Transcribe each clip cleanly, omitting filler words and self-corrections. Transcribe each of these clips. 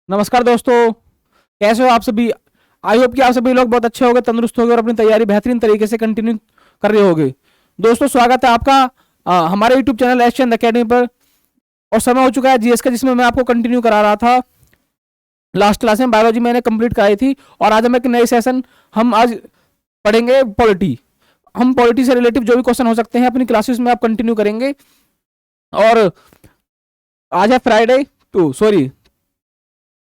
नमस्कार दोस्तों, कैसे हो आप सभी। आई होप कि आप सभी लोग बहुत अच्छे होंगे, तंदुरुस्त होंगे और अपनी तैयारी बेहतरीन तरीके से कंटिन्यू कर रहे होंगे। दोस्तों, स्वागत है आपका हमारे यूट्यूब चैनल एशियन अकेडमी पर। और समय हो चुका है जीएस का, जिसमें मैं आपको कंटिन्यू करा रहा था। लास्ट क्लास में बायोलॉजी मैंने कंप्लीट कराई थी और आज हम एक नए सेशन हम आज पढ़ेंगे पॉलिटी। हम पॉलिटी से रिलेटिव जो भी क्वेश्चन हो सकते हैं अपनी क्लासेस में आप कंटिन्यू करेंगे। और आज है फ्राइडे, टू सॉरी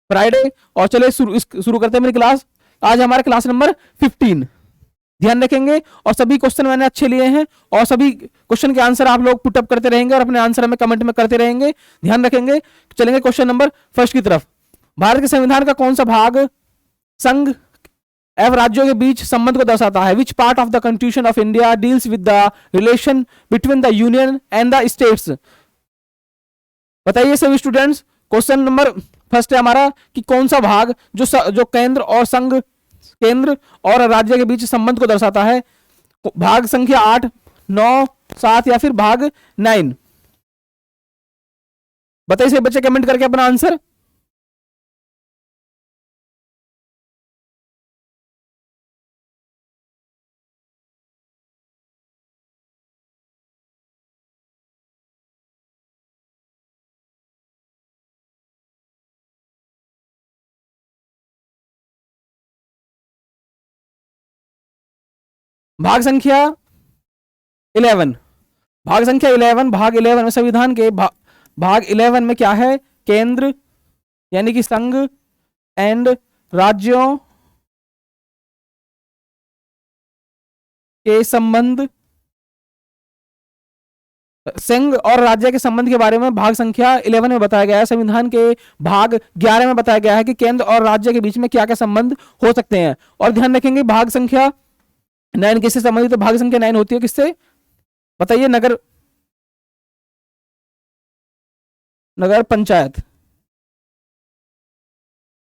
फ्राइडे। और चले शुरू करते हैं मेरी क्लास। आज हमारा क्लास नंबर 15। ध्यान रखेंगे और सभी क्वेश्चन मैंने अच्छे लिए हैं और सभी क्वेश्चन के आंसर आप लोग पुटअप करते रहेंगे और अपने आंसर हमें कमेंट में करते रहेंगे। ध्यान रखेंगे। चलेंगे क्वेश्चन नंबर फर्स्ट की तरफ। भारत के संविधान का कौन सा भाग संघ एवं राज्यों के बीच संबंध को दर्शाता है? Which part of the constitution of India deals with the relation between the union and the states? बताइए सभी स्टूडेंट्स। क्वेश्चन नंबर फर्स्ट है हमारा कि कौन सा भाग जो केंद्र और संघ, केंद्र और राज्य के बीच संबंध को दर्शाता है? भाग संख्या 8, 9, 7 या फिर भाग 9? बताइए से बच्चे कमेंट करके अपना आंसर। भाग संख्या 11। भाग संख्या 11, भाग 11 में संविधान के भाग 11 में क्या है? केंद्र यानी कि संघ एंड राज्यों के संबंध, संघ और राज्य के संबंध के बारे में भाग संख्या 11 में बताया गया है। संविधान के भाग 11 में बताया गया है कि केंद्र और राज्य के बीच में क्या क्या संबंध हो सकते हैं। और ध्यान रखेंगे भाग संख्या 9 किससे संबंधित है? भाग संख्या 9 होती है किससे? बताइए। नगर, नगर पंचायत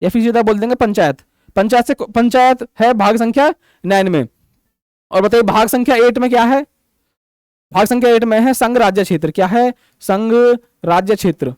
या फिर सीधा बोल देंगे पंचायत। पंचायत से, पंचायत है भाग संख्या 9 में। और बताइए भाग संख्या 8 में क्या है? भाग संख्या 8 में है संघ राज्य क्षेत्र। क्या है? संघ राज्य क्षेत्र।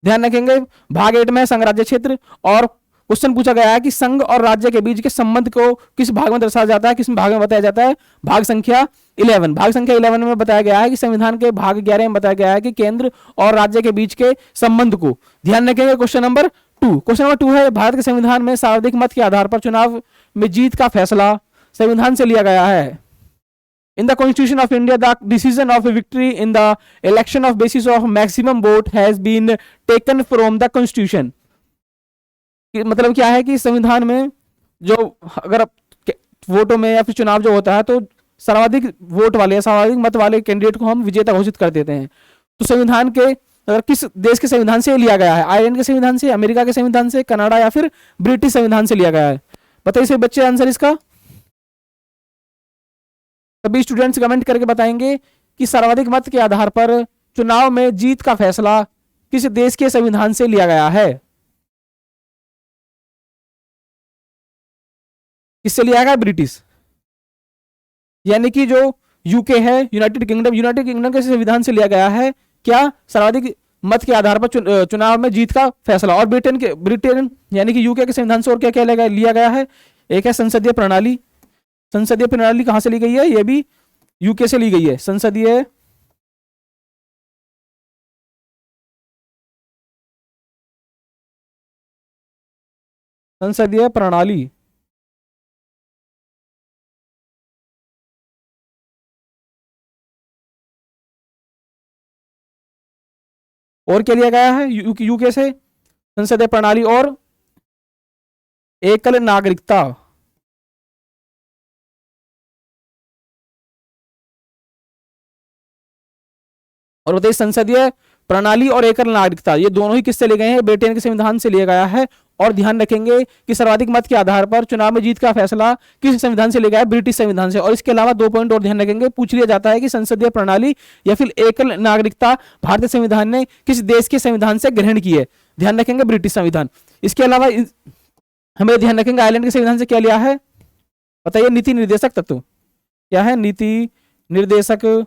ध्यान रखेंगे भाग 8 में है संघ राज्य क्षेत्र। और क्वेश्चन पूछा गया है कि संघ और राज्य के बीच के संबंध को किस भाग में दर्शाया जाता है, किस भाग में बताया जाता है? भाग संख्या 11। भाग संख्या 11 में बताया गया है कि संविधान के भाग 11 में बताया गया है कि केंद्र और राज्य के बीच के संबंध को। ध्यान रखेंगे क्वेश्चन नंबर 2। क्वेश्चन नंबर 2 है भारत के संविधान में सर्वाधिक मत के आधार पर चुनाव में जीत का फैसला संविधान से लिया गया है। In the Constitution of India, the decision of a victory in the election of basis of maximum vote has been taken from the Constitution. मतलब क्या है कि संविधान में जो अगर वोटों में या फिर चुनाव जो होता है तो सर्वाधिक वोट वाले या सर्वाधिक मत वाले कैंडिडेट को हम विजेता घोषित कर देते हैं। तो संविधान के अगर किस देश के संविधान से लिया गया है? आयरलैंड के संविधान से, अमेरिका के संविधान से, कनाडा या फिर ब्रिटिश संविधान से लिया गया है? बताइए सभी बच्चे आंसर इसका। सभी स्टूडेंट्स कमेंट करके बताएंगे कि सर्वाधिक मत के आधार पर चुनाव में जीत का फैसला किस देश के संविधान से लिया गया है? किससे लिया गया? ब्रिटिश, यानी कि जो यूके है, यूनाइटेड किंगडम, यूनाइटेड किंगडम के संविधान से लिया गया है। क्या? सर्वाधिक मत के आधार पर चुनाव में जीत का फैसला। और ब्रिटेन यानी कि यूके के संविधान से और क्या क्या लिया गया है? एक है संसदीय प्रणाली। संसदीय प्रणाली कहां से ली गई है? यह भी यूके से ली गई है। संसदीय प्रणाली। और क्या लिया गया है यूके से? संसदीय प्रणाली और एकल नागरिकता। और बताइए संसदीय प्रणाली और एकल नागरिकता ये दोनों ही किससे लिए गए हैं? ब्रिटेन के संविधान से लिया गया है। और ध्यान रखेंगे कि सर्वाधिक मत के आधार पर चुनाव में जीत का फैसला किस संविधान से लिया गया है? ब्रिटिश संविधान से। और इसके अलावा 2 पॉइंट और ध्यान रखेंगे, पूछ लिया जाता है कि संसदीय प्रणाली या फिर एकल नागरिकता भारतीय संविधान ने किस देश के संविधान से ग्रहण की है? ध्यान रखेंगे ब्रिटिश संविधान। इसके अलावा हमें ध्यान रखेंगे आयरलैंड के संविधान से क्या लिया है? बताइए। नीति निर्देशक तत्व। क्या है? नीति निर्देशक,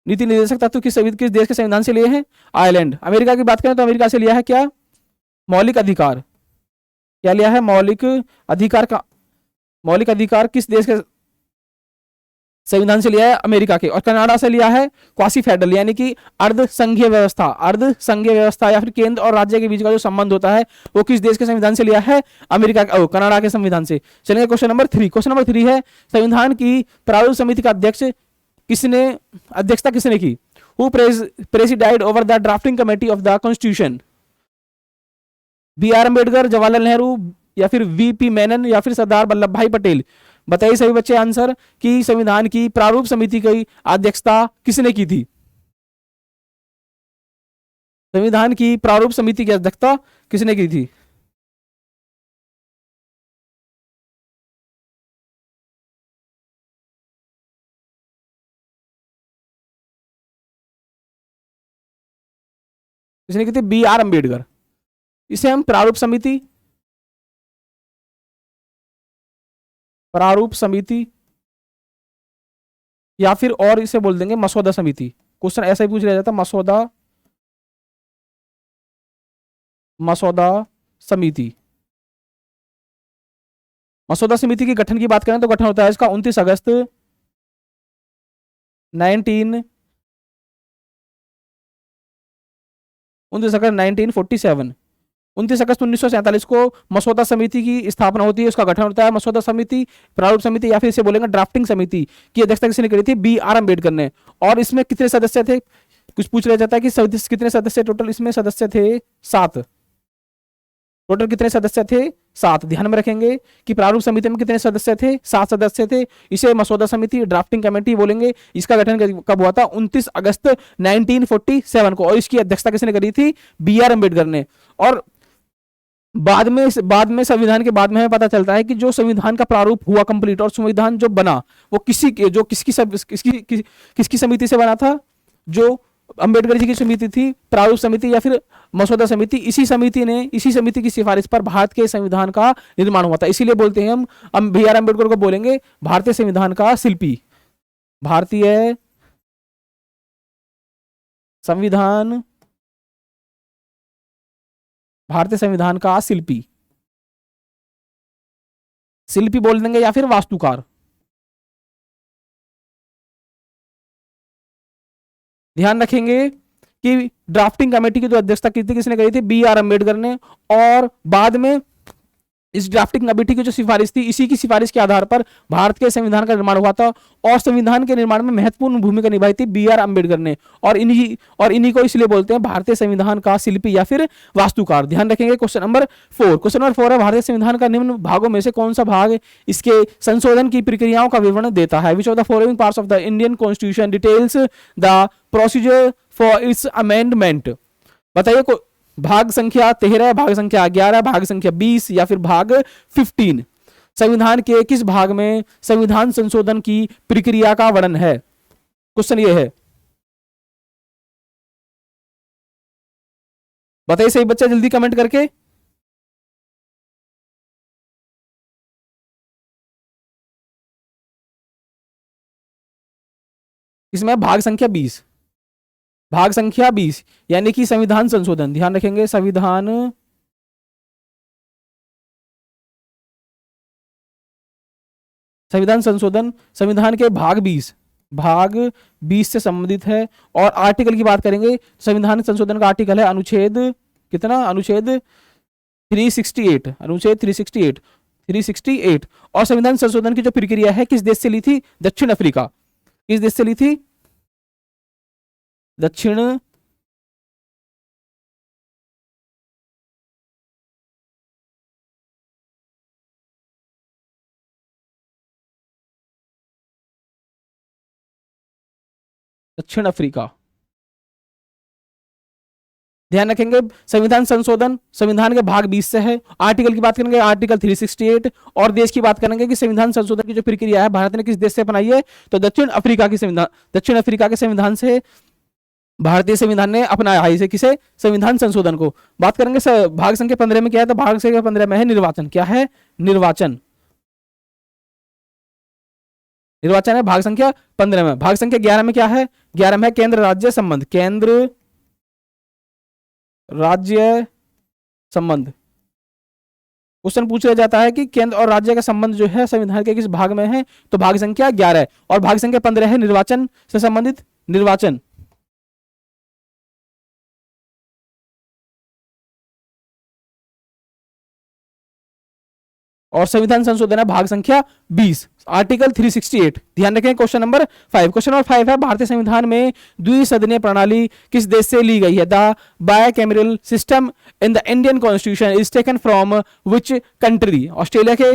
नीति निर्देशक तत्व किस देश के संविधान से लिए हैं? आयरलैंड। अमेरिका की बात करें तो अमेरिका से लिया है क्या? मौलिक अधिकार। क्या लिया है? मौलिक अधिकार किस देश के संविधान से लिया है? अमेरिका के। और कनाडा से लिया है क्वासी फेडरल, यानी कि अर्ध संघीय व्यवस्था या फिर केंद्र और राज्य के बीच का जो संबंध होता है वो किस देश के संविधान से लिया है? अमेरिका कनाडा के संविधान से। चलेंगे क्वेश्चन नंबर 3। क्वेश्चन नंबर 3 है संविधान की प्रारूप समिति का अध्यक्षता किसने की? Who presided over the drafting committee of the constitution? B R Ambedkar, Jawaharlal Nehru, या फिर वीपी मेनन, या फिर सरदार वल्लभ भाई पटेल? बताइए सभी बच्चे आंसर कि संविधान की प्रारूप समिति की अध्यक्षता किसने की थी? संविधान की प्रारूप समिति की अध्यक्षता किसने की थी? किसने की थी? B R Ambedkar. इसे हम प्रारूप समिति या फिर और इसे बोल देंगे मसौदा समिति। क्वेश्चन ऐसा ही पूछ लिया जाता, मसौदा समिति। मसौदा समिति के गठन की बात करें तो गठन होता है इसका 29 अगस्त 1947। 29 अगस्त 1947 को मसौदा समिति की स्थापना होती है, उसका गठन होता है। मसौदा समिति, प्रारूप समिति या फिर इसे बोलेंगे ड्राफ्टिंग समिति की अध्यक्षता किसने करी थी? बी आर अम्बेडकर ने। और इसमें कितने सदस्य थे? कुछ पूछ लिया जाता है कि कितने सदस्य टोटल? इसमें सदस्य थे 7। टोटल कितने सदस्य थे? 7। ध्यान में रखेंगे कि प्रारूप समिति में कितने सदस्य थे? 7 सदस्य थे। इसे मसौदा समिति, ड्राफ्टिंग कमेटी बोलेंगे। इसका गठन कब हुआ था? 29 अगस्त 1947 को। और इसकी अध्यक्षता किसने करी थी? बी आर अम्बेडकर ने। और बाद में संविधान के बाद में हमें पता चलता है कि जो संविधान का प्रारूप हुआ कंप्लीट और संविधान जो बना वो किसकी समिति से बना था? जो अंबेडकर जी की समिति थी, प्रारूप समिति या फिर मसौदा समिति। इसी समिति की सिफारिश पर भारत के संविधान का निर्माण हुआ था। इसीलिए बोलते हैं हम बी आर अम्बेडकर को बोलेंगे भारतीय संविधान का शिल्पी। भारतीय संविधान का शिल्पी बोल देंगे या फिर वास्तुकार। ध्यान रखेंगे कि ड्राफ्टिंग कमेटी की जो अध्यक्षता की थी किसने करी थी? बी आर अम्बेडकर ने। और बाद में इस ड्राफ्टिंग कमेटी की जो सिफारिश थी, इसी की सिफारिश के आधार पर भारत के संविधान का निर्माण हुआ था। और संविधान के निर्माण में महत्वपूर्ण भूमिका निभाई थी बी आर अम्बेडकर ने। और इन्हीं को इसलिए बोलते हैं भारतीय संविधान का शिल्पी या फिर वास्तुकार। ध्यान रखेंगे। क्वेश्चन नंबर 4 है भारतीय संविधान का निम्न भागों में से कौन सा भाग इसके संशोधन की प्रक्रियाओं का विवरण देता है? विच of the following parts of the Indian constitution details the procedure for its amendment? बताइए भाग संख्या 13, भाग संख्या 11, भाग संख्या 20 या फिर भाग 15? संविधान के किस भाग में संविधान संशोधन की प्रक्रिया का वर्णन है? क्वेश्चन ये है, बताइए सही बच्चा जल्दी कमेंट करके। इसमें भाग संख्या 20, यानी कि संविधान संशोधन। ध्यान रखेंगे, संविधान संशोधन संविधान के भाग 20 से संबंधित है। और आर्टिकल की बात करेंगे, संविधान संशोधन का आर्टिकल है अनुच्छेद कितना? अनुच्छेद 368, अनुच्छेद 368। और संविधान संशोधन की जो प्रक्रिया है किस देश से ली थी? दक्षिण अफ्रीका। किस देश से ली थी? दक्षिण अफ्रीका। ध्यान रखेंगे, संविधान संशोधन संविधान के भाग 20 से है। आर्टिकल की बात करेंगे आर्टिकल 368। और देश की बात करेंगे कि संविधान संशोधन की जो प्रक्रिया है भारत ने किस देश से अपनाई है? तो दक्षिण अफ्रीका के संविधान से भारतीय संविधान ने अपनाया है। इसे किसे? संविधान संशोधन को। बात करेंगे भाग संख्या 15 में क्या है? तो भाग संख्या 15 में है निर्वाचन। क्या है? निर्वाचन है भाग संख्या 15 में। भाग संख्या 11 में क्या है? 11वां है केंद्र राज्य संबंध, केंद्र राज्य संबंध। क्वेश्चन पूछा जाता है कि केंद्र और राज्य का संबंध जो है संविधान के किस भाग में है, तो भाग संख्या 11 है। और भाग संख्या 15 है निर्वाचन से संबंधित, निर्वाचन। और संविधान संशोधन है भाग संख्या 20, आर्टिकल 368। ध्यान रखें। क्वेश्चन नंबर 5, क्वेश्चन नंबर 5 है भारतीय संविधान में द्विसदनीय प्रणाली किस देश से ली गई है? The bicameral system in the Indian constitution is taken from which country? Australia के,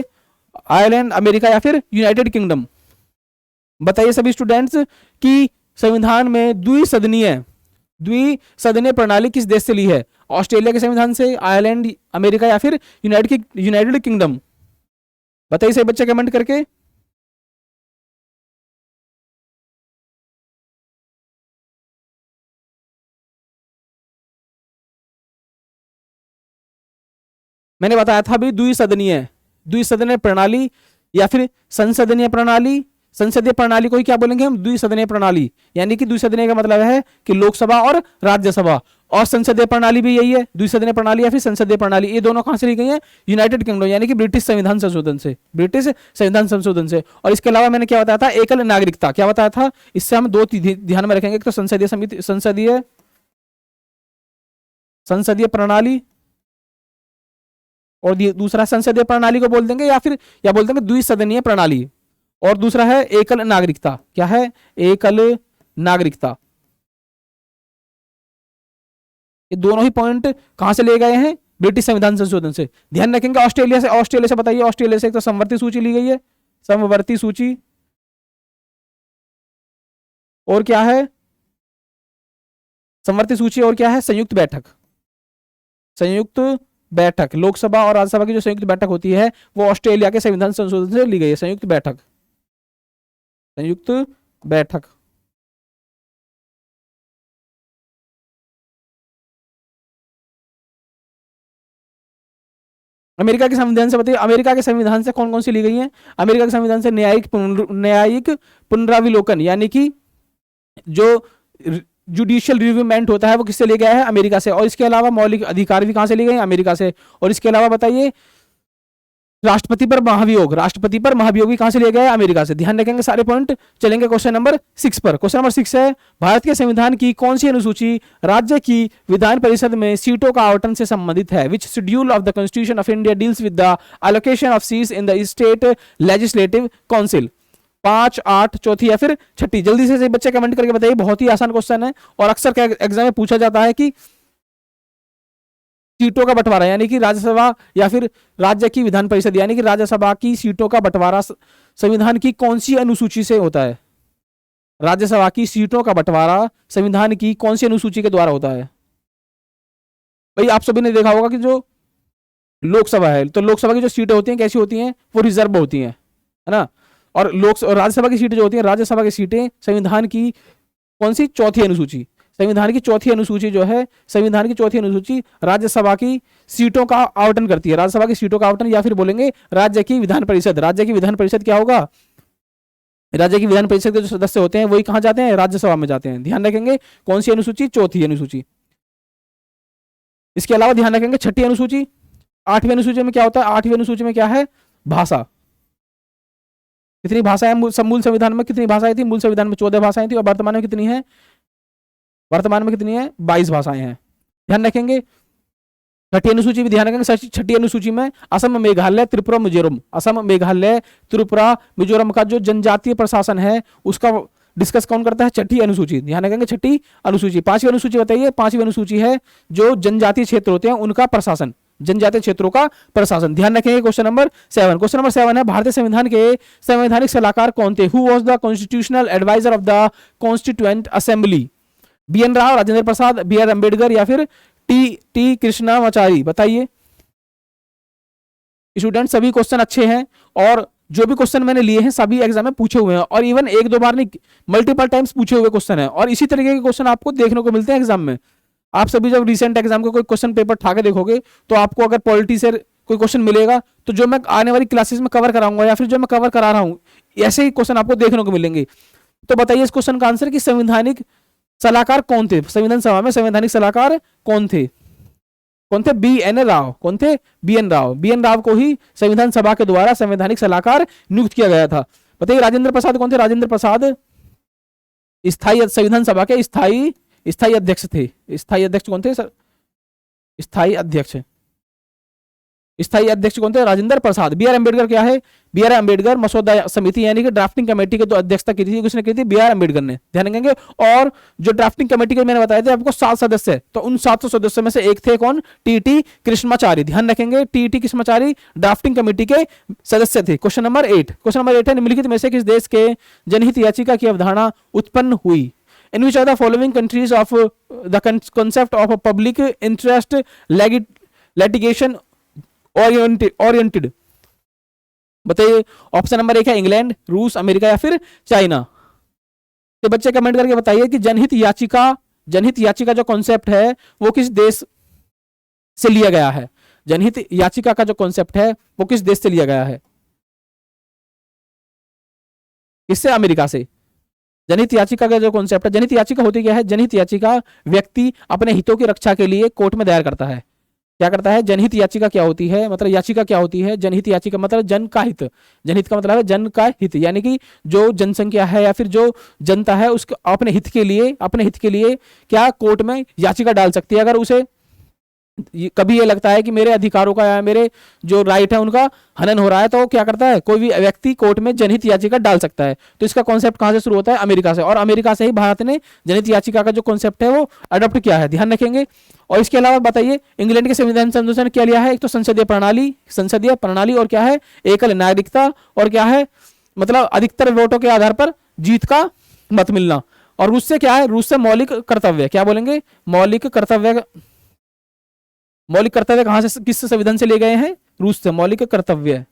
आयरलैंड, अमेरिका या फिर यूनाइटेड किंगडम? बताइए सभी स्टूडेंट्स कि संविधान में द्विसदनीय प्रणाली किस देश से ली है? ऑस्ट्रेलिया के संविधान से, आयरलैंड, अमेरिका या फिर यूनाइटेड किंगडम? बताइए सही बच्चे कमेंट करके। मैंने बताया था अभी द्विसदनीय प्रणाली या फिर संसदीय प्रणाली। संसदीय प्रणाली को ही क्या बोलेंगे हम? द्विसदनीय प्रणाली। यानी कि द्विसदनीय का मतलब है कि लोकसभा और राज्यसभा, और संसदीय प्रणाली भी यही है, द्विसदनीय प्रणाली या फिर संसदीय प्रणाली। ये दोनों कहां से ली गई है? यूनाइटेड किंगडम, यानी कि ब्रिटिश संविधान संशोधन से, ब्रिटिश संविधान संशोधन से। और इसके अलावा मैंने क्या बताया था? एकल नागरिकता। क्या बताया था? इससे हम दो ध्यान में रखेंगे, एक तो संसदीय समिति, संसदीय प्रणाली, और दूसरा संसदीय प्रणाली को बोल देंगे या बोल देंगे द्विसदनीय प्रणाली। और दूसरा है एकल नागरिकता। क्या है? एकल नागरिकता। ये दोनों ही पॉइंट कहां से ले गए हैं? ब्रिटिश संविधान संशोधन से। ध्यान रखेंगे। ऑस्ट्रेलिया से बताइए। ऑस्ट्रेलिया से एक तो समवर्ती सूची ली गई है, समवर्ती सूची, और क्या है? समवर्ती सूची और क्या है? संयुक्त बैठक। संयुक्त बैठक, लोकसभा और राज्यसभा की जो संयुक्त बैठक होती है वो ऑस्ट्रेलिया के संविधान संशोधन से ली गई है। संयुक्त बैठक, संयुक्त बैठक। अमेरिका के संविधान से बताइए, अमेरिका के संविधान से कौन कौन सी ली गई है? अमेरिका के संविधान से न्यायिक पुनरावलोकन, यानी कि जो जुडिशियल रिव्यूमेंट होता है वो किससे लिया गया है? अमेरिका से। और इसके अलावा मौलिक अधिकार भी कहां से लिए गए? अमेरिका से। और इसके अलावा बताइए राष्ट्रपति पर महाभियोग भी कहां से लिया गया है? अमेरिका से। ध्यान रखेंगे सारे पॉइंट। चलेंगे क्वेश्चन नंबर 6 पर। क्वेश्चन नंबर 6 है भारत के संविधान की कौन सी अनुसूची राज्य की विधान परिषद में सीटों का आवंटन से संबंधित है? Which schedule of the constitution of India deals with the allocation of seats in the state legislative council? 5, 8, चौथी या फिर छठी? जल्दी से बच्चे कमेंट करके बताइए। बहुत ही आसान क्वेश्चन है और अक्सर एग्जाम में पूछा जाता है कि सीटों का बंटवारा, यानी कि राज्यसभा या फिर राज्य की विधान परिषद, यानी कि राज्यसभा की सीटों का बंटवारा संविधान की कौन सी अनुसूची से होता है? राज्यसभा की सीटों का बंटवारा संविधान की कौन सी अनुसूची के द्वारा होता है? भाई आप सभी ने देखा होगा कि जो लोकसभा है, तो लोकसभा की जो सीटें होती हैं कैसी होती हैं? वो रिजर्व होती हैं, है ना। और राज्यसभा की सीटें जो होती हैं, राज्यसभा की सीटें संविधान की कौन सी? चौथी अनुसूची। संविधान की चौथी अनुसूची जो है, संविधान की चौथी अनुसूची राज्यसभा की सीटों का आवंटन करती है। राज्यसभा की सीटों का आवंटन या फिर बोलेंगे राज्य की विधान परिषद। राज्य की विधान परिषद क्या होगा? राज्य की विधान परिषद के जो सदस्य होते हैं वही कहां जाते हैं? राज्यसभा में जाते हैं। ध्यान रखेंगे कौन सी अनुसूची? चौथी अनुसूची। इसके अलावा ध्यान रखेंगे छठी अनुसूची। 8वीं अनुसूची में क्या होता है? 8वीं अनुसूची में क्या है? भाषा। कितनी भाषाएं मूल संविधान में? कितनी भाषाएं थी? मूल संविधान में 14 भाषाएं थी और वर्तमान में कितनी है? वर्तमान में कितनी है? 22 भाषाएं हैं। ध्यान रखेंगे। छठी अनुसूची भी ध्यान रखेंगे। छठी अनुसूची में असम, मेघालय, त्रिपुरा, मिजोरम। असम, मेघालय, त्रिपुरा, मिजोरम का जो जनजातीय प्रशासन है उसका डिस्कस कौन करता है? छठी अनुसूची। ध्यान रखेंगे छठी अनुसूची। 5वीं अनुसूची बताइए। 5वीं अनुसूची है जो जनजातीय क्षेत्र होते हैं उनका प्रशासन, जनजातीय क्षेत्रों का प्रशासन। ध्यान रखेंगे। Question number 7। क्वेश्चन नंबर 7 है भारतीय संविधान के संवैधानिक सलाहकार कौन थे? Who was the constitutional adviser of the constituent assembly? BN Rao, Rajendra Prasad, BR Ambedkar या फिर टी कृष्णामाचारी? बताइए स्टूडेंट। सभी क्वेश्चन अच्छे हैं और जो भी क्वेश्चन मैंने लिए हैं सभी एग्जाम में पूछे हुए हैं और इवन 1-2 बार नहीं, मल्टीपल टाइम्स पूछे हुए क्वेश्चन है। और इसी तरीके के क्वेश्चन आपको देखने को मिलते हैं एग्जाम में। आप सभी जब रिसेंट एग्जाम का कोई क्वेश्चन पेपर उठा के देखोगे तो आपको अगर पॉलिटी से कोई क्वेश्चन मिलेगा तो जो मैं आने वाली क्लासेस में कवर कराऊंगा या फिर जो मैं कवर करा रहा हूं ऐसे ही क्वेश्चन आपको देखने को मिलेंगे। तो बताइए इस क्वेश्चन का आंसर कि संवैधानिक सलाहकार कौन थे, संविधान सभा में संवैधानिक सलाहकार कौन थे? कौन थे? B N Rao. कौन थे? B N Rao. B N Rao को ही संविधान सभा के द्वारा संवैधानिक सलाहकार नियुक्त किया गया था। बताइए राजेंद्र प्रसाद कौन थे? राजेंद्र प्रसाद स्थायी संविधान सभा के स्थायी स्थायी अध्यक्ष थे। स्थायी अध्यक्ष कौन थे सर? स्थायी अध्यक्ष, स्थायी अध्यक्ष कौन थे? राजेंद्र प्रसाद। बी आर अम्बेडकर क्या है? बी आर अम्बेडकर मसौदा समिति यानी कि ड्राफ्टिंग कमेटी की तो अध्यक्षता की थी, किसने की थी? बी आर अम्बेडकर ने, ध्यान रखेंगे। और जो ड्राफ्टिंग कमेटी के मैंने बताया था आपको 7 सदस्य, तो उन 7 सदस्यों में से एक थे कौन? टी कृष्णाचारी। ध्यान रखेंगे टी कृष्णाचारी ड्राफ्टिंग कमेटी के सदस्य थे। क्वेश्चन नंबर 8, क्वेश्चन नंबर 8 है निम्नलिखित में से किस देश के जनहित याचिका की अवधारणा उत्पन्न हुई? In which are the following countries of the concept of a public interest litigation oriented? बताइए ऑप्शन नंबर 1 है इंग्लैंड, रूस, अमेरिका या फिर चाइना। तो बच्चे कमेंट करके बताइए कि जनहित याचिका जो कॉन्सेप्ट है वो किस देश से लिया गया है? जनहित याचिका का जो कॉन्सेप्ट है वो किस देश से लिया गया है? किससे? अमेरिका से। जनहित याचिका का जो कॉन्सेप्ट है, जनहित याचिका होती क्या है? जनहित याचिका व्यक्ति अपने हितों की रक्षा के लिए कोर्ट में दायर करता है। क्या करता है? जनहित याचिका क्या होती है? मतलब याचिका क्या होती है? जनहित याचिका मतलब जन का हित। जनहित का मतलब है जन का हित, यानी कि जो जनसंख्या है या फिर जो जनता है उसको अपने हित के लिए क्या कोर्ट में याचिका डाल सकती है। अगर उसे कभी ये लगता है कि मेरे अधिकारों का या मेरे जो राइट है उनका हनन हो रहा है, तो क्या करता है? कोई भी व्यक्ति कोर्ट में जनहित याचिका डाल सकता है। तो इसका कॉन्सेप्ट कहां से शुरू होता है? अमेरिका से, और अमेरिका से ही भारत ने जनहित याचिका का जो कॉन्सेप्ट है वो अडॉप्ट किया है, ध्यान रखेंगे। और इसके अलावा बताइए इंग्लैंड के संविधान संशोधन ने क्या लिया है? एक तो संसदीय प्रणाली और क्या है? एकल नागरिकता, और क्या है? मतलब अधिकतर वोटों के आधार पर जीत का मत मिलना। और रूस से क्या है? रूस से मौलिक कर्तव्य। क्या बोलेंगे? मौलिक कर्तव्य। मौलिक कर्तव्य कहां से, किस संविधान से लिए गए हैं? रूस से। मौलिक कर्तव्य,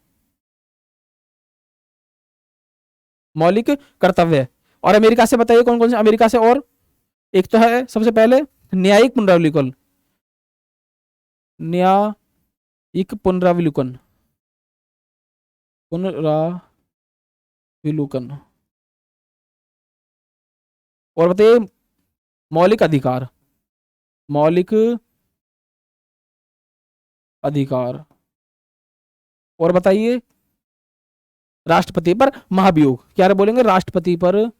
मौलिक कर्तव्य। और अमेरिका से बताइए कौन कौन से? अमेरिका से और एक तो है सबसे पहले न्यायिक पुनरावलोकन, न्यायिक पुनरावलोकन, और बताइए मौलिक अधिकार, मौलिक अधिकार। और बताइए राष्ट्रपति पर महाभियोग। क्या बोलेंगे? राष्ट्रपति पर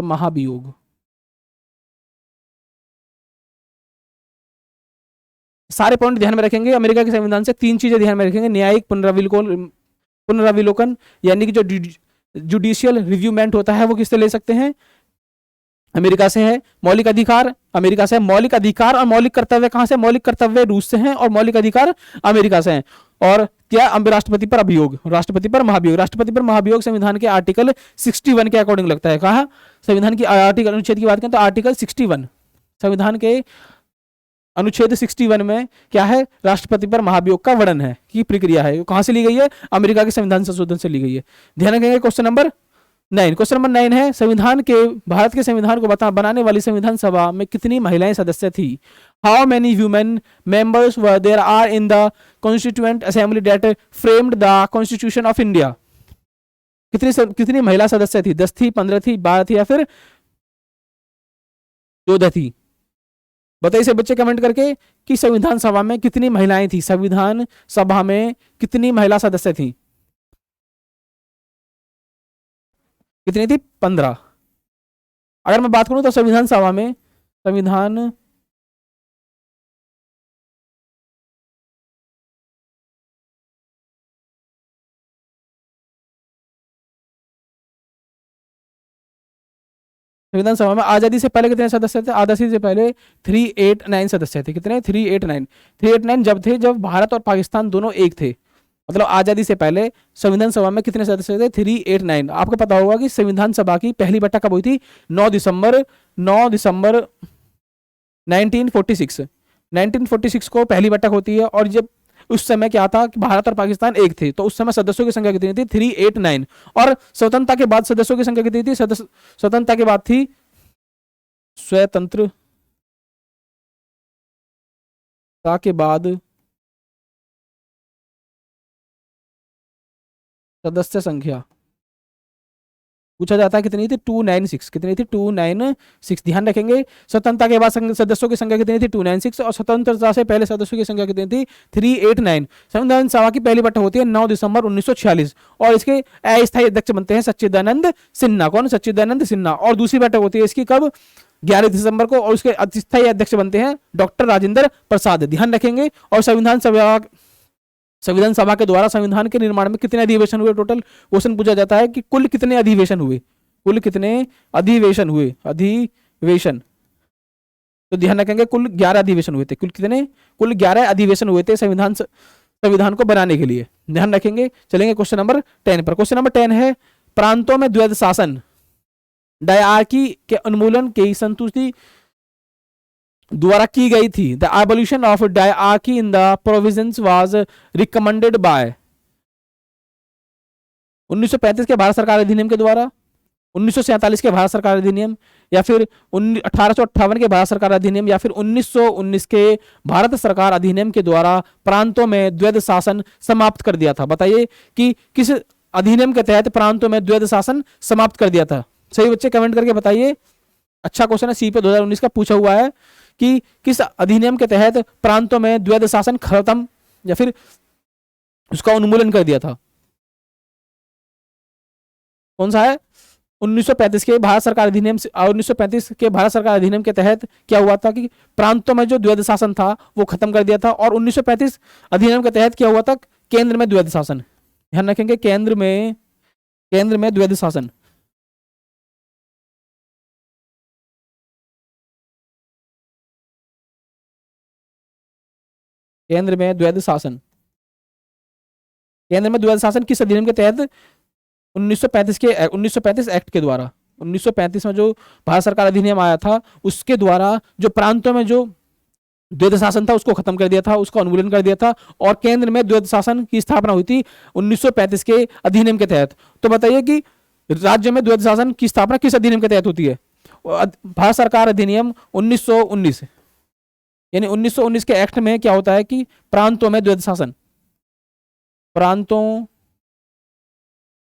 महाभियोग। सारे पॉइंट ध्यान में रखेंगे। अमेरिका के संविधान से 3 चीजें ध्यान में रखेंगे। न्यायिक पुनरावलोकन यानी कि जो जुडिशियल रिव्यूमेंट होता है वो किससे ले सकते हैं? अमेरिका से है। मौलिक अधिकार अमेरिका से है। मौलिक अधिकार और मौलिक कर्तव्य कहां से? मौलिक कर्तव्य रूस से हैं और मौलिक अधिकार अमेरिका से हैं। और क्या? राष्ट्रपति पर अभियोग, राष्ट्रपति पर महाभियोग। राष्ट्रपति पर महाभियोग संविधान के आर्टिकल 61 के अकॉर्डिंग लगता है। कहा? संविधान की आर्टिकल अनुच्छेद की बात करें तो आर्टिकल 61 संविधान के अनुच्छेद 61 में क्या है? राष्ट्रपति पर महाभियोग का वर्णन है कि प्रक्रिया है। कहां से ली गई है? अमेरिका के संविधान संशोधन से ली गई है। ध्यान रखेंगे। क्वेश्चन नंबर 9, क्वेश्चन नंबर 9 है भारत के संविधान को बनाने वाली संविधान सभा में कितनी महिलाएं सदस्य थी? How many women members were there are in the constituent assembly that framed the constitution of India? कितनी महिला सदस्य थी? 10 थी, 15 थी, 12 थी या फिर 14 थी? बताइए से बच्चे कमेंट करके कि संविधान सभा में कितनी महिलाएं थी? संविधान सभा में कितनी महिला सदस्य थी? कितनी थी? 15। अगर मैं बात करूं तो संविधान सभा में संविधान सभा में आजादी से पहले कितने सदस्य थे? आजादी से पहले 389 सदस्य थे। कितने? 389 जब भारत और पाकिस्तान दोनों एक थे। मतलब आजादी से पहले संविधान सभा में कितने सदस्य थे? 389। आपको पता होगा कि संविधान सभा की पहली बैठक कब हुई थी? 9 दिसंबर 1946 को पहली बैठक होती है। और जब उस समय क्या था कि भारत और पाकिस्तान एक थे, तो उस समय सदस्यों की संख्या कितनी थी? 389। और स्वतंत्रता के बाद सदस्यों की संख्या कितनी थी? स्वतंत्रता के बाद थी स्वतंत्रता के बाद 389 सदस्य सदस्य संख्या पूछा जाता है कितनी थी, 296। कितनी थी, 296। ध्यान रखेंगे स्वतंत्रता के बाद सदस्यों की संख्या कितनी थी, 296। और स्वतंत्रता से पहले सदस्यों की संख्या कितनी थी, 389। संविधान सभा की पहली बैठक होती है 9 दिसंबर 1946 और इसके अस्थायी अध्यक्ष बनते हैं सच्चिदानंद सिन्हा। कौन, सच्चिदानंद सिन्हा। और दूसरी बैठक होती है इसकी कब, 11 दिसंबर को, और उसके अस्थायी अध्यक्ष बनते हैं डॉक्टर राजेंद्र प्रसाद। ध्यान रखेंगे। और संविधान सभा के द्वारा संविधान के निर्माण में कितने अधिवेशन हुए, टोटल क्वेश्चन पूछा जाता है कि कुल कितने अधिवेशन हुए, कुल कितने अधिवेशन हुए, अधिवेशन। तो ध्यान रखेंगे कुल 11 अधिवेशन हुए थे। कुल कितने, कुल 11 अधिवेशन हुए थे संविधान को बनाने के लिए। ध्यान रखेंगे। चलेंगे क्वेश्चन नंबर 10 पर। क्वेश्चन नंबर 10 है प्रांतों में द्वैध शासन डायआर्की के उन्मूलन की संतुष्टि द्वारा की गई थी। The abolition of dyarchy in the provisions was recommended by 1935 के भारत सरकार अधिनियम के द्वारा, 1947 के भारत सरकार अधिनियम, या फिर 1858 के भारत सरकार अधिनियम, या फिर 1919 के भारत सरकार अधिनियम के द्वारा प्रांतों में द्वैध शासन समाप्त कर दिया था। बताइए कि किस अधिनियम के तहत प्रांतों में द्वैध शासन समाप्त कर दिया था। सही बच्चे कमेंट करके बताइए। अच्छा क्वेश्चन है, सी पे 2019 का पूछा हुआ है कि किस अधिनियम के तहत प्रांतों में द्वैध शासन खत्म या फिर उसका उन्मूलन कर दिया था। कौन सा है, 1935 के भारत सरकार अधिनियम से। 1935 के भारत सरकार अधिनियम के तहत क्या हुआ था कि प्रांतों में जो द्वैध शासन था वो खत्म कर दिया था। और 1935 अधिनियम के तहत क्या हुआ था, केंद्र में द्वैध शासन। ध्यान रखेंगे, केंद्र में द्वैध शासन। केंद्र में द्वैध शासन, केंद्र में द्वैध शासन किस अधिनियम के तहत, 1935 एक्ट के द्वारा। 1935 में जो भारत सरकार अधिनियम आया था उसके द्वारा जो प्रांतों में जो द्वैध शासन था उसको खत्म कर दिया था, उसका उन्मूलन कर दिया था और केंद्र में द्वैध शासन की स्थापना हुई थी 1935 के अधिनियम के तहत। तो बताइए कि राज्य में द्वैध शासन की स्थापना किस अधिनियम के तहत होती है, भारत सरकार अधिनियम 1919। यानी 1919 के एक्ट में क्या होता है कि प्रांतों में द्वैध शासन, प्रांतों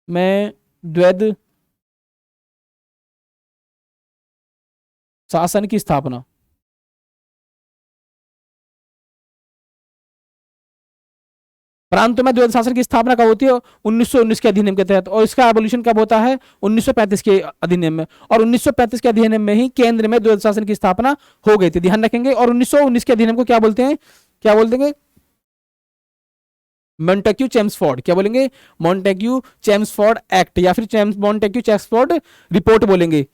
में द्वैध शासन की स्थापना। प्रांतों में द्वैध शासन की स्थापना कब होती है, 1919 के अधिनियम के तहत। और इसका एबोल्यूशन कब होता है, 1935 के अधिनियम में। और 1935 के अधिनियम में ही केंद्र में द्वैध शासन की स्थापना हो गई थी। ध्यान रखेंगे। और 1919 के अधिनियम को क्या बोलते हैं, क्या बोलते, मॉन्टेग्यू चेम्सफोर्ड। क्या बोलेंगे, मॉन्टेग्यू चेम्सफोर्ड एक्ट या फिर मॉन्टेग्यू चेम्सफोर्ड रिपोर्ट बोलेंगे।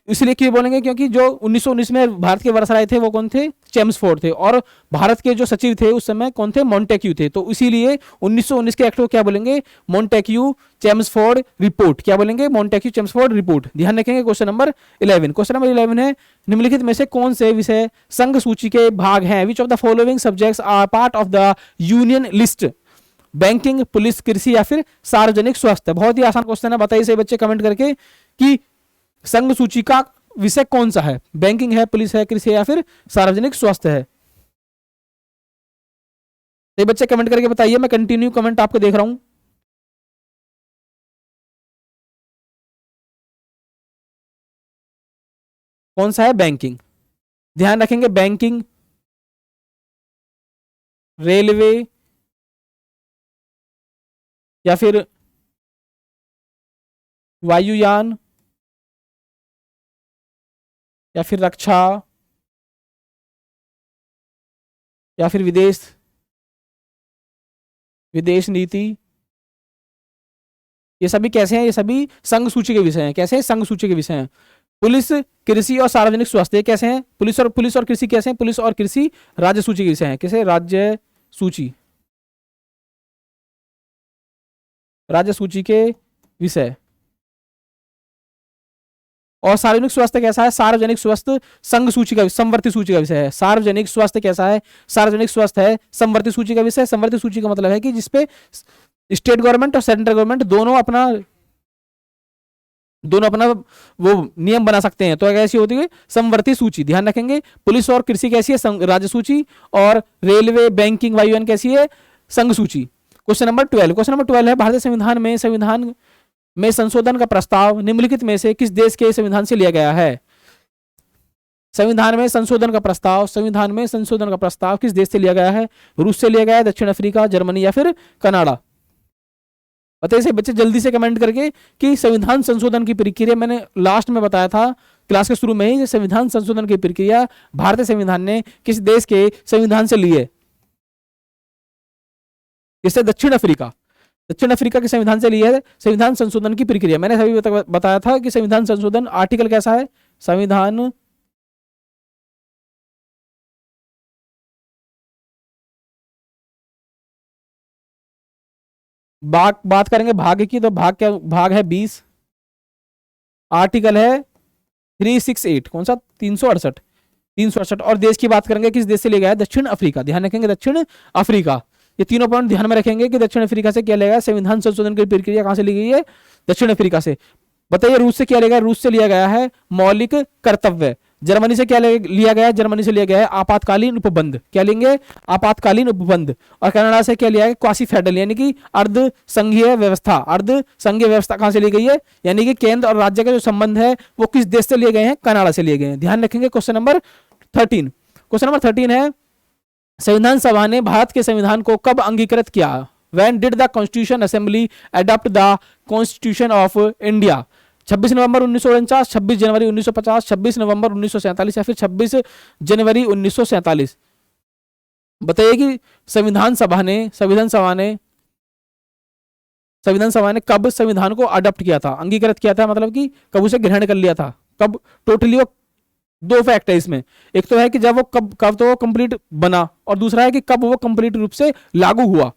इसलिए क्यों बोलेंगे, क्योंकि जो 1919 में भारत के वायसराय थे वो कौन थे, चेम्सफोर्ड थे। और भारत के जो सचिव थे उस समय कौन थे, मॉन्टेग्यू थे। तो इसीलिए 1919 के एक्ट को क्या बोलेंगे, मॉन्टेग्यू चेम्सफोर्ड रिपोर्ट। क्या बोलेंगे, मॉन्टेग्यू चेम्सफोर्ड रिपोर्ट। ध्यान रखेंगे। Question number 11। क्वेश्चन नंबर 11 है निम्नलिखित में से कौन से विषय संघ सूची के भाग हैं, which of the following subjects are part of the union list, banking, police, कृषि या फिर सार्वजनिक स्वास्थ्य। बहुत ही आसान क्वेश्चन है, बताइए सही बच्चे कमेंट करके कि संघ सूची का विषय कौन सा है, बैंकिंग है, पुलिस है, कृषि या फिर सार्वजनिक स्वास्थ्य है। सही बच्चे कमेंट करके बताइए, मैं कंटिन्यू कमेंट आपको देख रहा हूं। कौन सा है, बैंकिंग। ध्यान रखेंगे, बैंकिंग, रेलवे या फिर वायुयान या फिर रक्षा या फिर विदेश नीति, ये सभी कैसे हैं, ये सभी संघ सूची के विषय हैं। कैसे, संघ सूची के विषय हैं। पुलिस, कृषि और सार्वजनिक स्वास्थ्य कैसे हैं, पुलिस और कृषि कैसे हैं, पुलिस और कृषि राज्य सूची के विषय हैं। कैसे, राज्य सूची के विषय। और सार्वजनिक स्वास्थ्य कैसा है, सार्वजनिक स्वास्थ्य संघ सूची का, समवर्ती सूची का विषय है। सार्वजनिक स्वास्थ्य कैसा है, सार्वजनिक स्वास्थ्य है समवर्ती सूची का विषय। समवर्ती सूची का मतलब है कि जिसपे स्टेट गवर्नमेंट और सेंट्रल गवर्नमेंट दोनों अपना वो नियम बना सकते हैं। तो कैसी होती है, समवर्ती सूची। ध्यान रखेंगे। पुलिस और कृषि कैसी है, राज्य सूची। और रेलवे, बैंकिंग, वायुयान कैसी है, संघ सूची। क्वेश्चन नंबर 12 है, भारतीय संविधान में संशोधन का प्रस्ताव निम्नलिखित में से किस देश के संविधान से लिया गया है? संविधान में संशोधन का प्रस्ताव किस देश से लिया गया है? रूस से लिया गया है, दक्षिण अफ्रीका, जर्मनी या फिर कनाडा? बताइए से बच्चे जल्दी से कमेंट करके कि संविधान संशोधन की प्रक्रिया, मैंने लास्ट में बताया था क्लास के शुरू में ही, संविधान संशोधन की प्रक्रिया भारतीय संविधान ने किस देश के संविधान से ली है? किससे? दक्षिण अफ्रीका के संविधान से ली है संविधान संशोधन की प्रक्रिया। मैंने सभी बताया था कि संविधान संशोधन आर्टिकल कैसा है, संविधान बात करेंगे भाग की, तो भाग है 20, आर्टिकल है 368, कौन सा? 368। और देश की बात करेंगे, किस देश से लिया गया है? दक्षिण अफ्रीका। ध्यान रखेंगे दक्षिण अफ्रीका, ये तीनों पॉइंट ध्यान में रखेंगे कि दक्षिण अफ्रीका से क्या लिया गया? संविधान संशोधन की प्रक्रिया कहां से ली गई है? दक्षिण अफ्रीका से। बताइए रूस से क्या लिया गया? रूस से लिया गया है मौलिक कर्तव्य। जर्मनी से क्या लिया गया है? जर्मनी से लिया गया है आपातकालीन उपबंध। क्या लेंगे? आपातकालीन उपबंध। और कनाडा से क्या लिया है? क्वासी फेडरल, यानी कि अर्ध संघीय व्यवस्था। कहां से ली गई है? यानी कि केंद्र और राज्य का जो संबंध है वो किस देश से लिए गए हैं? कनाडा से लिए गए हैं। ध्यान रखेंगे। क्वेश्चन नंबर 13 है, संविधान सभा ने भारत के संविधान को कब अंगीकृत किया? When did the Constitution Assembly adopt the Constitution of India? 26 नवंबर 1949, 26 जनवरी 1950, 26 नवंबर 1947 या फिर 26 जनवरी 1947? बताइए कि संविधान सभा ने कब संविधान को अडॉप्ट किया था, अंगीकृत किया था, मतलब कि कब उसे ग्रहण कर लिया था, कब? टोटली वो दो फैक्ट है इसमें, एक तो है कि जब वो कब तो वो कंप्लीट बना, और दूसरा है कि कब वो कंप्लीट रूप से लागू हुआ।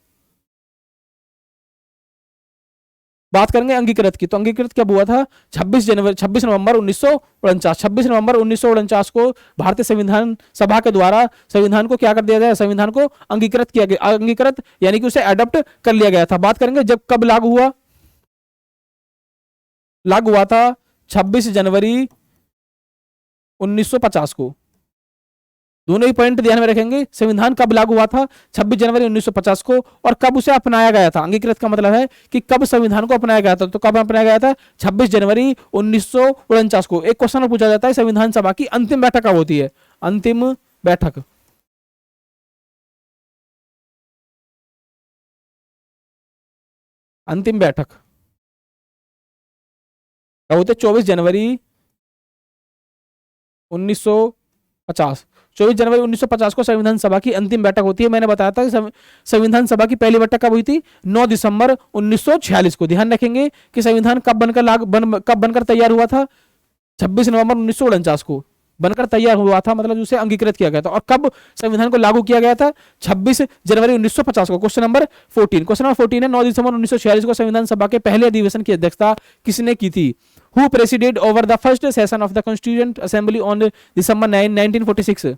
बात करेंगे अंगीकृत की, तो अंगीकृत कब हुआ था? 26 नवंबर 1949 को भारतीय संविधान सभा के द्वारा संविधान को क्या कर दिया गया? संविधान को अंगीकृत किया गया। अंगीकृत यानी कि उसे अडॉप्ट कर लिया गया था। बात करेंगे जब कब लागू हुआ था 26 जनवरी 1950 को। दोनों ही पॉइंट ध्यान में रखेंगे, संविधान कब लागू हुआ था? 26 जनवरी 1950 को। और कब उसे अपनाया गया था? अंगीकृत का मतलब है कि कब संविधान को अपनाया गया था, तो कब अपनाया गया था? 26 जनवरी 1949 को। एक क्वेश्चन पूछा जाता है, संविधान सभा की अंतिम बैठक कब होती है? अंतिम बैठक कब होती है? 24 जनवरी 1950। 24 जनवरी 1950 को संविधान सभा की अंतिम बैठक होती है। मैंने बताया था कि संविधान सभा की पहली बैठक कब हुई थी? 9 दिसंबर 1946 को। ध्यान रखेंगे कि संविधान कब बनकर तैयार हुआ था? 26 नवंबर 1949 को बनकर तैयार हुआ था, मतलब उसे अंगीकृत किया गया था। और कब संविधान को लागू किया गया था? 26 जनवरी 1950 को। क्वेश्चन नंबर 14 है, 9 दिसंबर 1946 को संविधान सभा के पहले अधिवेशन की अध्यक्षता किसने की थी? Who presided over the first session of the Constituent Assembly on December 9, 1946?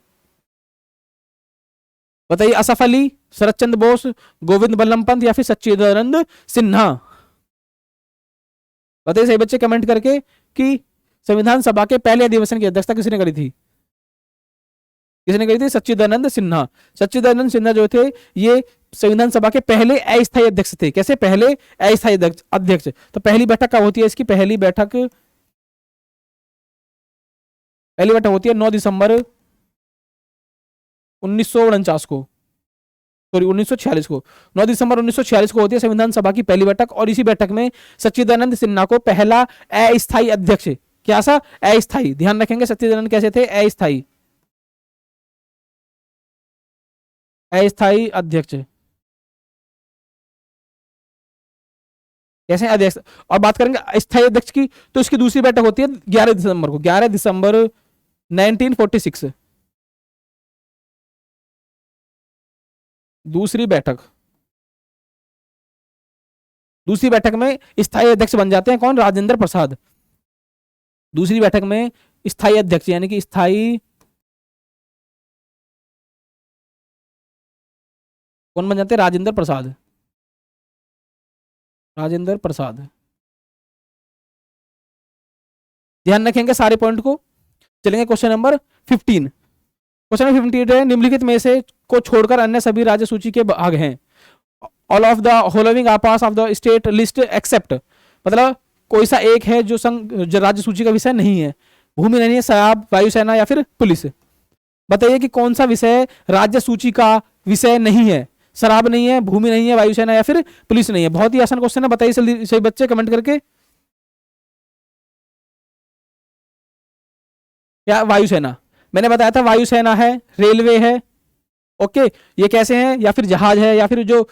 बताइए, असफ अली, शरद चंद्र बोस, गोविंद बल्लभ पंत या फिर सच्चिदानंद सिन्हा? बताइए सही बच्चे कमेंट करके कि संविधान सभा के पहले अधिवेशन की अध्यक्षता किसने करी थी? सच्चिदानंद सिन्हा जो थे ये संविधान सभा के पहले अस्थायी अध्यक्ष थे। कैसे? पहले अस्थायी अध्यक्ष। तो पहली बैठक कब होती है इसकी? पहली बैठक होती है 9 दिसंबर 1949 को, सॉरी 1946 को। 9 दिसंबर 1946 को होती है संविधान सभा की पहली बैठक। और इसी बैठक में सच्चिदानंद सिन्हा को पहला अस्थायी अध्यक्ष, क्या सा? अस्थायी। ध्यान रखेंगे सच्चिदानंद कैसे थे? अस्थायी अध्यक्ष। कैसे? अध्यक्ष। और बात करेंगे अस्थायी अध्यक्ष की, तो इसकी दूसरी बैठक होती है 11 दिसंबर को, 11 दिसंबर 1946। दूसरी बैठक में स्थायी अध्यक्ष बन जाते हैं कौन? राजेंद्र प्रसाद। दूसरी बैठक में स्थायी अध्यक्ष यानी कि स्थायी कौन बन जाते हैं? राजेंद्र प्रसाद। ध्यान रखेंगे सारे पॉइंट को। चलेंगे क्वेश्चन नंबर 15। क्वेश्चन नंबर 15 है, निम्नलिखित में से को छोड़कर अन्य सभी राज्य सूची के भाग हैं। All of the following are parts of the state list except, मतलब कोई सा एक है जो संघ जो राज्य सूची का विषय नहीं है। भूमि नहीं है, शराब, वायुसेना या फिर पुलिस। बताइए कि कौन सा विषय राज्य सूची का विषय नहीं है। शराब नहीं है, भूमि नहीं है, वायुसेना या फिर पुलिस नहीं है। बहुत ही आसान क्वेश्चन है, बताइए जल्दी सही बच्चे कमेंट करके। क्या वायुसेना, मैंने बताया था वायुसेना है, रेलवे है, ओके, ये कैसे हैं, या फिर जहाज है, या फिर जो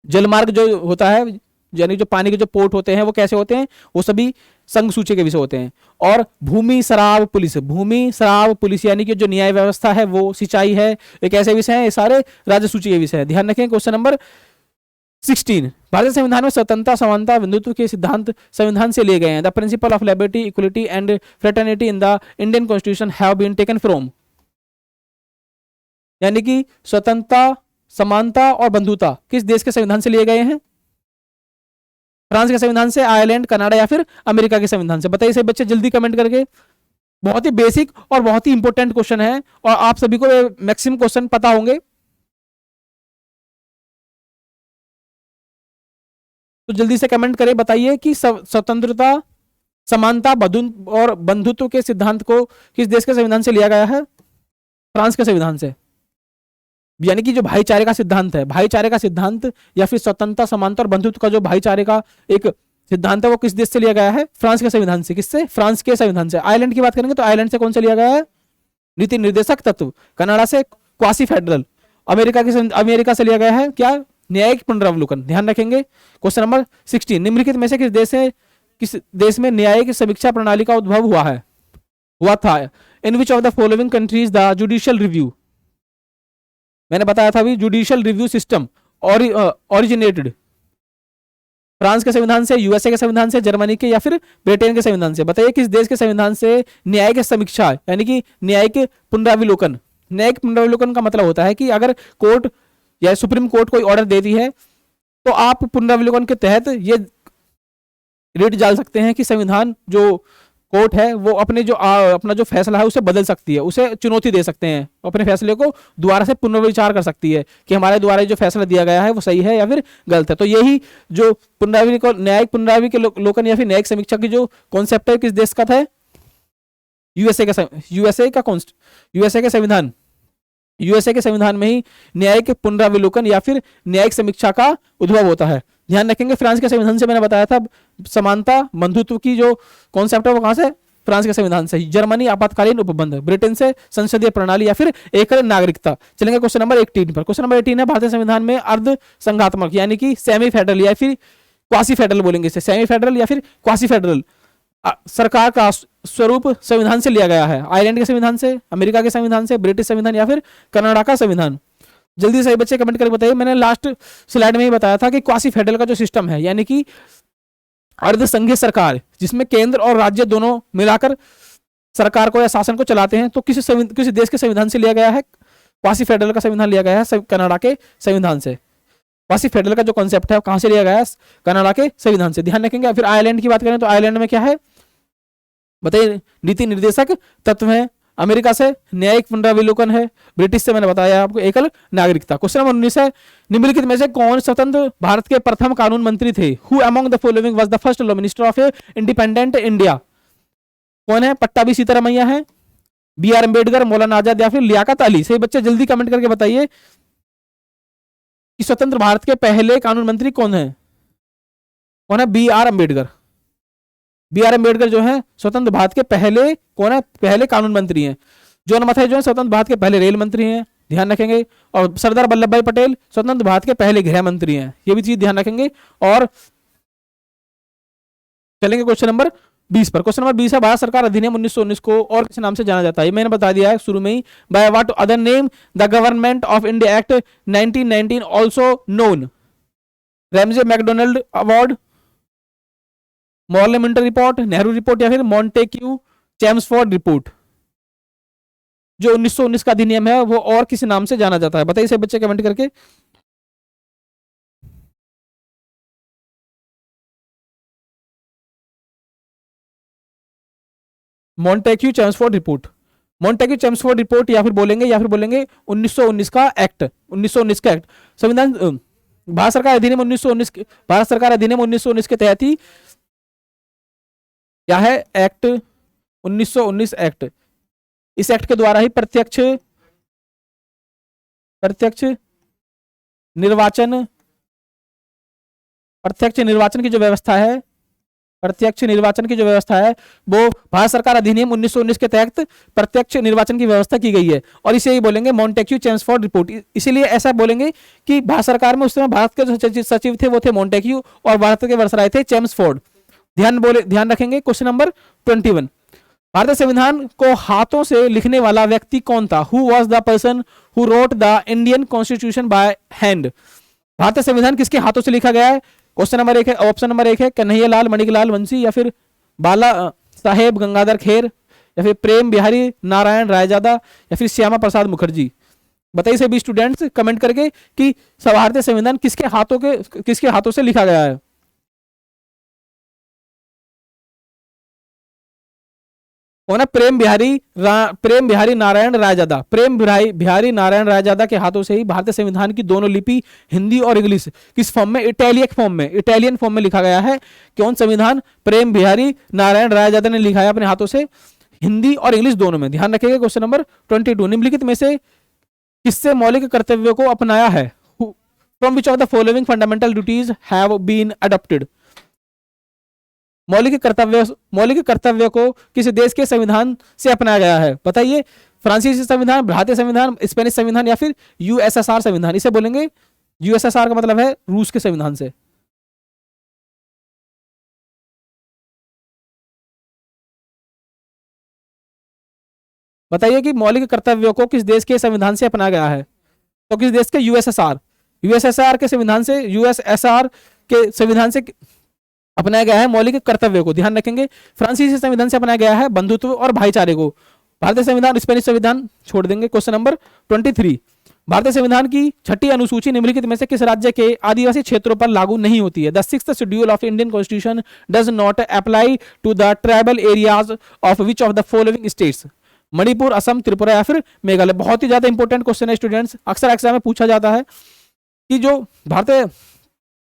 जलमार्ग जो होता है, यानी जो पानी के जो पोर्ट होते हैं वो कैसे होते हैं, वो सभी संघ सूची के विषय होते हैं। और भूमि, शराब, पुलिस, भूमि, शराब, पुलिस यानी कि जो न्याय व्यवस्था है, वो सिंचाई है, ये कैसे विषय हैं, ये सारे राज्य सूची के विषय हैं। ध्यान रखें। क्वेश्चन नंबर 16, भारतीय संविधान में स्वतंत्रता, समानता, बंधुत्व के सिद्धांत संविधान से लिए गए हैं। The principle of liberty, equality and fraternity in the Indian constitution have been taken from, यानी कि स्वतंत्रता, समानता और बंधुता किस देश के संविधान से लिए गए हैं? फ्रांस के संविधान से, आयरलैंड, कनाडा या फिर अमेरिका के संविधान से। बताइए सही बच्चे जल्दी कमेंट करके। बहुत ही बेसिक और बहुत ही इंपॉर्टेंट क्वेश्चन है और आप सभी को मैक्सिमम क्वेश्चन पता होंगे। तो जल्दी से कमेंट करें, बताइए कि स्वतंत्रता, समानता, और बंधुत्व के सिद्धांत को किस देश के संविधान से लिया गया है? फ्रांस के संविधान से। यानी कि जो भाईचारे का सिद्धांत है, भाईचारे का सिद्धांत या फिर स्वतंत्रता, समानता और बंधुत्व का जो भाईचारे का एक सिद्धांत है, वो किस देश से लिया गया है? फ्रांस के संविधान से। किससे? फ्रांस के संविधान से। आयरलैंड की बात करेंगे तो आयरलैंड से कौन से लिया गया है? नीति निर्देशक तत्व। कनाडा से क्वासी फेडरल। अमेरिका से लिया गया है क्या? न्यायिक पुनरावलोकन। ध्यान रखेंगे। क्वेश्चन नंबर 16, निम्नलिखित में से किस देश में न्यायिक समीक्षा प्रणाली का उद्भव हुआ था? In which of the following countries the judicial review, मैंने बताया था अभी, judicial review system originated France के संविधान से, यूएसए के संविधान से, जर्मनी के या फिर ब्रिटेन के संविधान से। बताइए किस देश के संविधान से न्यायिक समीक्षा यानी कि न्यायिक पुनरावलोकन। न्यायिक पुनरावलोकन का मतलब होता है कि अगर कोर्ट या सुप्रीम कोर्ट कोई ऑर्डर देती है तो आप पुनरावलोकन के तहत ये रेट डाल सकते हैं कि संविधान जो कोर्ट है वो अपना जो फैसला है उसे बदल सकती है, उसे चुनौती दे सकते हैं, अपने फैसले को दोबारा से पुनर्विचार कर सकती है कि हमारे द्वारा जो फैसला दिया गया है वो सही है या फिर गलत है। तो यही जो न्यायिक पुनरावलोकन या फिर न्यायिक समीक्षा की जो कॉन्सेप्ट है किस देश का था? यूएसए के संविधान। यूएसए के संविधान में ही न्यायिक पुनरावलोकन या फिर न्यायिक समीक्षा का उद्भव होता है। ध्यान रखेंगे। फ्रांस के संविधान से मैंने बताया था समानता, बंधुत्व की जो कॉन्सेप्ट है वो कहां से? फ्रांस के संविधान से। जर्मनी आपातकालीन उपबंध, ब्रिटेन से संसदीय प्रणाली या फिर एकल नागरिकता। चलेंगे क्वेश्चन नंबर 18 पर। क्वेश्चन नंबर 18 है भारतीय संविधान में अर्ध संघात्मक यानी कि सेमी फेडरल या फिर क्वासी फेडरल बोलेंगे इसे, सेमी फेडरल या फिर क्वासी फेडरल सरकार का स्वरूप संविधान से लिया गया है। आयरलैंड के संविधान से, अमेरिका के संविधान से, ब्रिटिश संविधान या फिर कनाडा का संविधान। जल्दी से बच्चे कमेंट करके बताइए। मैंने लास्ट स्लाइड में ही बताया था कि क्वासी फेडरल का जो सिस्टम है यानी कि अर्ध संघीय सरकार जिसमें केंद्र और राज्य दोनों मिलाकर सरकार को या शासन को चलाते हैं, तो किसी देश के संविधान से लिया गया है? क्वासी फेडरल का संविधान लिया गया है कनाडा के संविधान से। क्वासी फेडरल का जो कॉन्सेप्ट है कहां से लिया गया है? कनाडा के संविधान से। ध्यान रखेंगे। फिर आयरलैंड की बात करें तो आयरलैंड में क्या है बताइए? नीति निर्देशक तत्व है। अमेरिका से न्यायिक पुनरावलोकन है। ब्रिटिश से मैंने बताया आपको एकल नागरिकता। क्वेश्चन नंबर 19 है निम्नलिखित में से कौन स्वतंत्र भारत के प्रथम कानून मंत्री थे? Who among the following was the first law minister of independent India? कौन है? पट्टाभी सीतारमैया है, बी आर अम्बेडकर, मौलाना आजाद या फिर लियाकत अली? सही बच्चे जल्दी कमेंट करके बताइए कि स्वतंत्र भारत के पहले कानून मंत्री कौन है? कौन है? B R Ambedkar. B R Ambedkar जो है स्वतंत्र भारत के पहले कौन है? पहले कानून मंत्री हैं। जॉन मथाई जो है स्वतंत्र भारत के पहले रेल मंत्री हैं। ध्यान रखेंगे। और सरदार वल्लभ भाई पटेल स्वतंत्र भारत के पहले गृह मंत्री हैं। ये भी चीज ध्यान रखेंगे। और चलेंगे क्वेश्चन नंबर 20 पर। क्वेश्चन नंबर 20 है भारत सरकार अधिनियम 1919 को और किस नाम से जाना जाता है? मैंने बता दिया है शुरू में ही। By what other name the government of India act 1919 also known? Ramsay MacDonald award, Morley Minto report, Nehru report या फिर मॉन्टेक्यू चैम्सफोर्ड रिपोर्ट? जो 1919 का अधिनियम है वो और किसी नाम से जाना जाता है? बताइए से बच्चे कमेंट करके। Montagu Chelmsford report. Montagu Chelmsford report, या फिर बोलेंगे 1919 का एक्ट, 1919 का एक्ट। संविधान भारत सरकार अधिनियम 1919, भारत सरकार अधिनियम 1919 के तहत ही क्या है, एक्ट 1919 एक्ट। इस एक्ट के द्वारा ही प्रत्यक्ष निर्वाचन, प्रत्यक्ष निर्वाचन की जो व्यवस्था है, प्रत्यक्ष निर्वाचन की जो व्यवस्था है वो भारत सरकार अधिनियम 1919 के तहत प्रत्यक्ष निर्वाचन की व्यवस्था की गई है, और इसे ही बोलेंगे मॉन्टेग्यू चेम्सफोर्ड रिपोर्ट। इसीलिए ऐसा बोलेंगे कि भारत सरकार में उस समय भारत के जो सचिव थे वो थे मॉन्टेग्यू, और भारत के वर्सराय थे चेम्सफोर्ड। ध्यान रखेंगे। क्वेश्चन नंबर 21, भारतीय संविधान को हाथों से लिखने वाला व्यक्ति कौन था? Who was the person who wrote the Indian constitution by hand? भारतीय संविधान किसके हाथों से लिखा गया है? क्वेश्चन नंबर 1 है, ऑप्शन नंबर 1 है कन्हैयालाल मणिलाल वंशी, या फिर बाला साहेब गंगाधर खेर, या फिर प्रेम बिहारी नारायण रायजादा, या फिर श्यामा प्रसाद मुखर्जी। बताइए सभी स्टूडेंट्स कमेंट करके कि भारतीय संविधान किसके हाथों से लिखा गया है? कौन है? प्रेम बिहारी नारायण रायजादा। प्रेम बिहारी नारायण रायजादा के हाथों से ही भारतीय संविधान की दोनों लिपि हिंदी और इंग्लिश किस फॉर्म में? इटालियन फॉर्म में लिखा गया है। कौन संविधान? प्रेम बिहारी नारायण रायजादा ने लिखा है अपने हाथों से, हिंदी और इंग्लिश दोनों में। ध्यान रखिएगा। क्वेश्चन नंबर 22, निम्नलिखित में से किससे मौलिक कर्तव्यों को अपनाया है? From which of the following fundamental duties have been adopted? मौलिक कर्तव्य को किस देश के संविधान से अपनाया गया है? बताइए। फ्रांसीसी संविधान, भारतीय संविधान, स्पेनिश संविधान, या फिर यूएसएसआर संविधान? इसे बोलेंगे यूएसएसआर का मतलब है रूस के संविधान से। बताइए कि मौलिक कर्तव्यों को किस देश के संविधान से अपनाया गया है? तो किस देश के? यूएसएसआर के संविधान से, यूएसएसआर के संविधान से अपनाया गया है मौलिक कर्तव्य को। ध्यान रखेंगे। फ्रांसीसी संविधान से अपनाया गया है बंधुत्व और भाईचारे को। भारतीय संविधान, स्पेनिश संविधान छोड़ देंगे। क्वेश्चन नंबर 23, भारतीय संविधान की 6ठी अनुसूची निम्नलिखित में से किस राज्य के आदिवासी क्षेत्रों पर लागू नहीं होती है? The 6th schedule of Indian constitution does not apply to the tribal areas of which of the following states? Manipur, Assam, Tripura, या फिर मेघालय? बहुत ही ज्यादा इंपॉर्टेंट क्वेश्चन है स्टूडेंट्स, अक्सर एग्जाम में पूछा जाता है कि जो भारतीय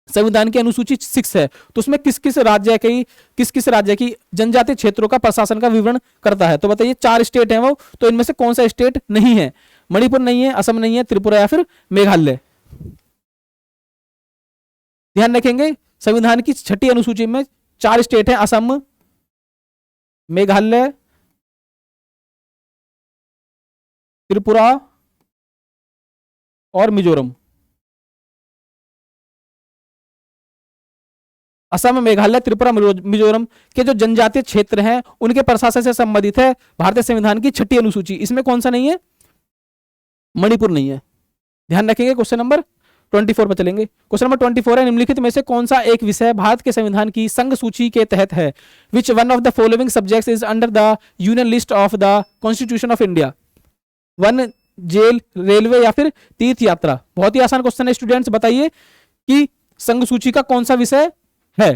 संविधान की अनुसूची 6 है तो उसमें किस किस राज्य की जनजातीय क्षेत्रों का प्रशासन का विवरण करता है? तो बताइए 4 स्टेट हैं वो, तो इनमें से कौन सा स्टेट नहीं है? मणिपुर नहीं है, असम नहीं है, त्रिपुरा या फिर मेघालय? ध्यान रखेंगे। संविधान की 6ठी अनुसूची में 4 स्टेट हैं, असम, मेघालय, त्रिपुरा और मिजोरम। असम, मेघालय, त्रिपुरा, मिजोरम के जो जनजातीय क्षेत्र हैं उनके प्रशासन से संबंधित है भारतीय संविधान की 6ठी अनुसूची। इसमें कौन सा नहीं है? मणिपुर नहीं है। ध्यान रखेंगे। क्वेश्चन नंबर 24 पर चलेंगे। क्वेश्चन नंबर 24 है, निम्नलिखित में से कौन सा एक विषय भारत के संविधान की संघ सूची के तहत है? Which one of the following subjects is under the union list of the constitution of India? 1 jail, railway, या फिर तीर्थ यात्रा? बहुत ही आसान क्वेश्चन है स्टूडेंट्स। बताइए कि संघ सूची का कौन सा विषय है?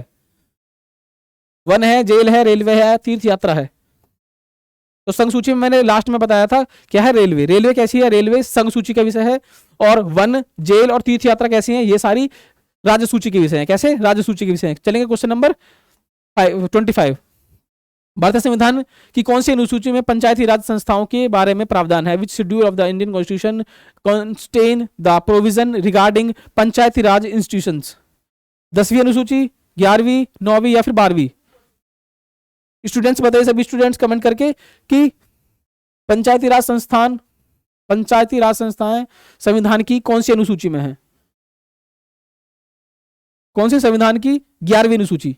1 है, जेल है, रेलवे है, तीर्थ यात्रा है? तो संघ सूची में मैंने लास्ट में बताया था क्या है? रेलवे कैसी है? रेलवे संघ सूची का विषय है। और 1, जेल और तीर्थ यात्रा कैसी है? ये सारी राज्य सूची के विषय हैं। कैसे? राज्य सूची के विषय हैं। चलेंगे क्वेश्चन नंबर 25, भारतीय संविधान की कौन सी अनुसूची में पंचायती राज संस्थाओं के बारे में प्रावधान है? Which schedule of the Indian constitution contain the provision regarding panchayati raj institutions? 10वीं अनुसूची, 11वीं, 9वीं या फिर 12वीं? स्टूडेंट्स बताइए, सभी स्टूडेंट्स कमेंट करके कि पंचायती राज संस्थाएं संविधान की कौन सी अनुसूची में है? कौन सी संविधान की 11वीं अनुसूची?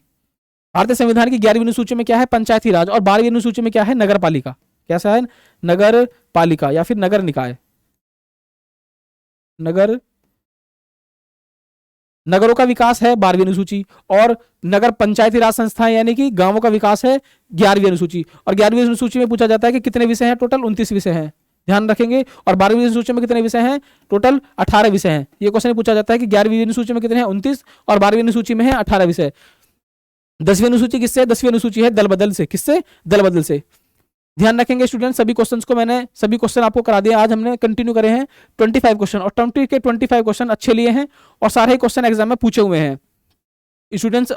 भारतीय संविधान की 11वीं अनुसूची में क्या है? पंचायती राज। और 12वीं अनुसूची में क्या है? नगर पालिका। कैसा है? नगर पालिका या फिर नगर निकाय। नगरों का विकास है 12वीं अनुसूची, और नगर पंचायती राज संस्थाएं यानी कि गांवों का विकास है 11वीं अनुसूची। और 11वीं अनुसूची में पूछा जाता है कि कितने विषय हैं? टोटल 29 विषय हैं। ध्यान रखेंगे। और 12वीं अनुसूची में कितने विषय हैं? टोटल 18 विषय हैं। ये क्वेश्चन पूछा जाता है कि 11वीं अनुसूची में कितने हैं? 29, और 12वीं अनुसूची में है 18 विषय। 10वीं अनुसूची किससे? 10वीं अनुसूची है दल बदल से। किससे? दल बदल से। ध्यान रखेंगे स्टूडेंट, सभी क्वेश्चंस को मैंने सभी क्वेश्चन आपको करा दिए। आज हमने कंटिन्यू करे हैं 25 क्वेश्चन, और 20 के 25 क्वेश्चन अच्छे लिए हैं और सारे क्वेश्चन एग्जाम में पूछे हुए हैं। स्टूडेंट्स,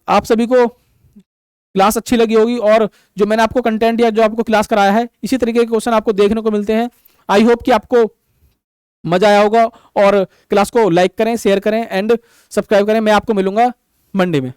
आप सभी को क्लास अच्छी लगी होगी, और जो मैंने आपको कंटेंट या जो आपको क्लास कराया है इसी तरीके के क्वेश्चन आपको देखने को मिलते हैं। आई होप कि आपको मजा आया होगा, और क्लास को लाइक करें, शेयर करें एंड सब्सक्राइब करें। मैं आपको मिलूंगा मंडे में।